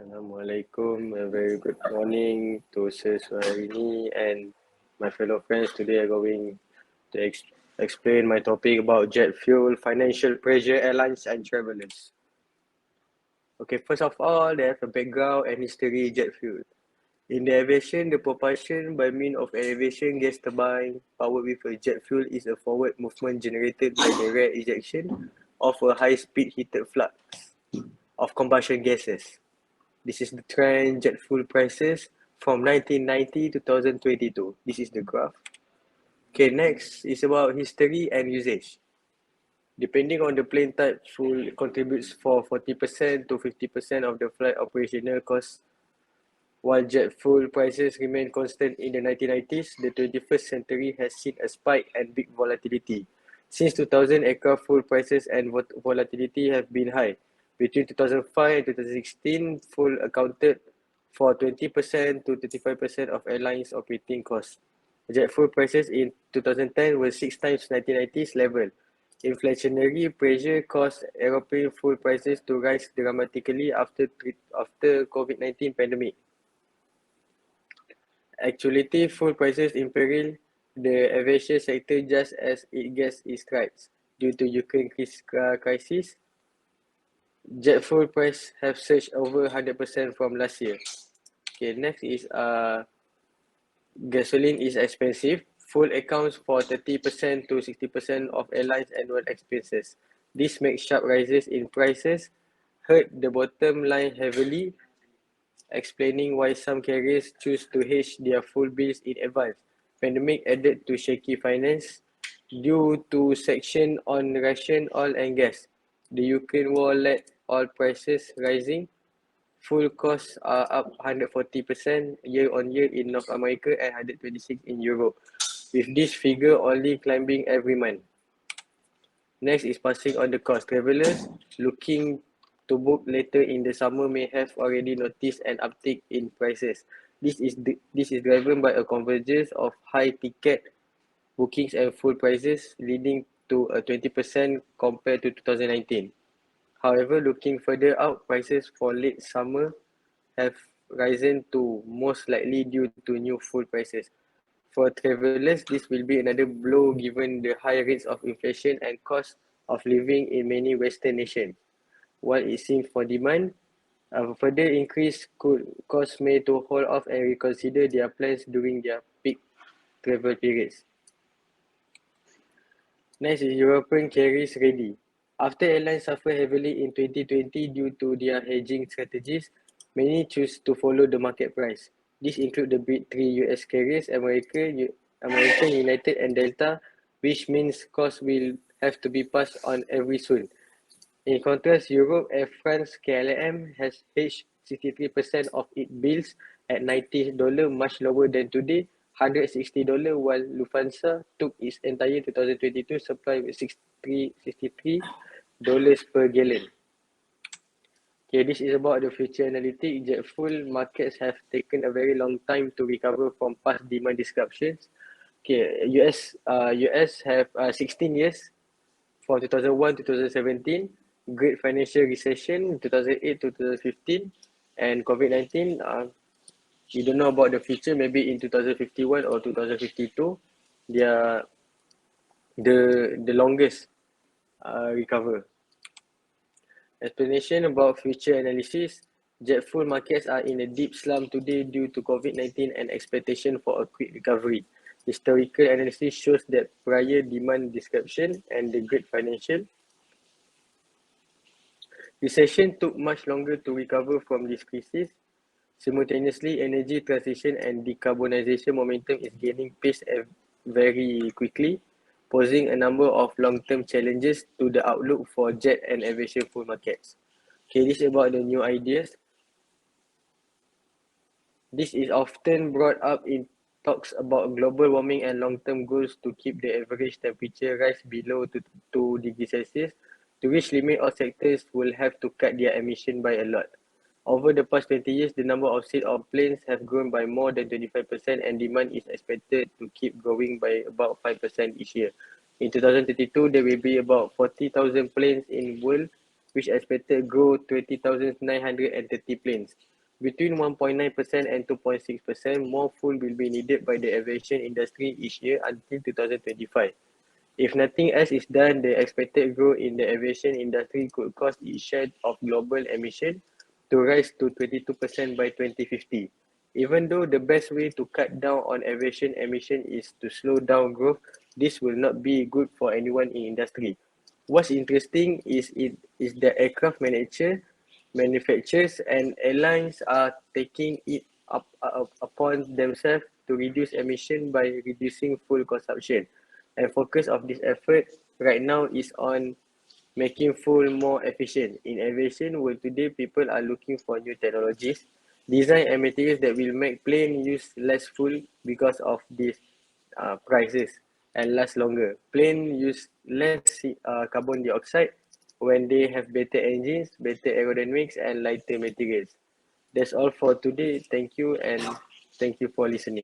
Assalamualaikum. A very good morning to Sir Suharini and my fellow friends. Today I'm going to explain my topic about jet fuel, financial pressure, airlines and travelers. Okay, first of all, they have a background and history jet fuel. In the aviation, the propulsion by means of aviation gas turbine powered with a jet fuel is a forward movement generated by the rare ejection of a high-speed heated flux of combustion gases. This is the trend jet fuel prices from 1990 to 2022. This is the graph. Okay, next is about history and usage. Depending on the plane type, fuel contributes for 40% to 50% of the flight operational costs. While jet fuel prices remain constant in the 1990s, the 21st century has seen a spike and big volatility. Since 2000, aircraft fuel prices and volatility have been high. Between 2005 and 2016, fuel accounted for 20% to 35% of airlines' operating costs. Jet fuel prices in 2010 were 6 times 1990s level. Inflationary pressure caused aeroplane fuel prices to rise dramatically after COVID-19 pandemic. Actuality, fuel prices imperil the aviation sector just as it gets its stripes. Due to Ukraine crisis, jet fuel price have surged over 100% from last year. Okay, next is gasoline is expensive. Fuel accounts for 30% to 60% of airlines' annual expenses. This makes sharp rises in prices hurt the bottom line heavily, explaining why some carriers choose to hedge their fuel bills in advance. Pandemic added to shaky finance due to sanctions on Russian oil and gas. The Ukraine war led oil prices rising. Fuel costs are up 140% year on year in North America and 126% in Europe, with this figure only climbing every month. Next is passing on the cost. Travelers looking to book later in the summer may have already noticed an uptick in prices. This is driven by a convergence of high ticket bookings and fuel prices, leading to a 20% compared to 2019. However, looking further out, prices for late summer have risen to most likely due to new fuel prices. For travelers, this will be another blow given the high rates of inflation and cost of living in many Western nations. While it seems for demand, a further increase could cause may to hold off and reconsider their plans during their peak travel periods. Next is European carriers ready. After airlines suffered heavily in 2020 due to their hedging strategies, many choose to follow the market price. This include the big three US carriers, American, United and Delta, which means costs will have to be passed on every soon. In contrast, Europe, Air France KLM has hedged 63% of its bills at $90, much lower than today, $160, while Lufthansa took its entire 2022 supply with $63 per gallon. Okay, this is about the future analytics. Jet fuel markets have taken a very long time to recover from past demand disruptions. Okay, US have 16 years from 2001 to 2017, Great Financial Recession 2008 to 2015, and COVID-19. We don't know about the future. Maybe in 2051 or 2052, they are the longest recover. Explanation about future analysis. Jet fuel markets are in a deep slump today due to COVID-19 and expectation for a quick recovery. Historical analysis shows that prior demand disruption and the Great Financial Recession took much longer to recover from this crisis. Simultaneously, energy transition and decarbonization momentum is gaining pace very quickly, posing a number of long-term challenges to the outlook for jet and aviation fuel markets. Okay, this is about the new ideas. This is often brought up in talks about global warming and long-term goals to keep the average temperature rise below 2 degrees Celsius. To which limit, all sectors will have to cut their emission by a lot. Over the past 20 years, the number of seats of planes have grown by more than 25% and demand is expected to keep growing by about 5% each year. In 2032, there will be about 40,000 planes in the world which expected grow 20,930 planes. Between 1.9% and 2.6% more fuel will be needed by the aviation industry each year until 2025. If nothing else is done, the expected growth in the aviation industry could cause its share of global emission to rise to 22% by 2050. Even though the best way to cut down on aviation emission is to slow down growth, this will not be good for anyone in industry. What's interesting is that aircraft manufacturers and airlines are taking it upon themselves to reduce emission by reducing fuel consumption. And focus of this effort right now is on making fuel more efficient. In aviation world today, people are looking for new technologies, design and materials that will make plane use less fuel because of these prices and last longer. Plane use less carbon dioxide when they have better engines, better aerodynamics and lighter materials. That's all for today. Thank you and thank you for listening.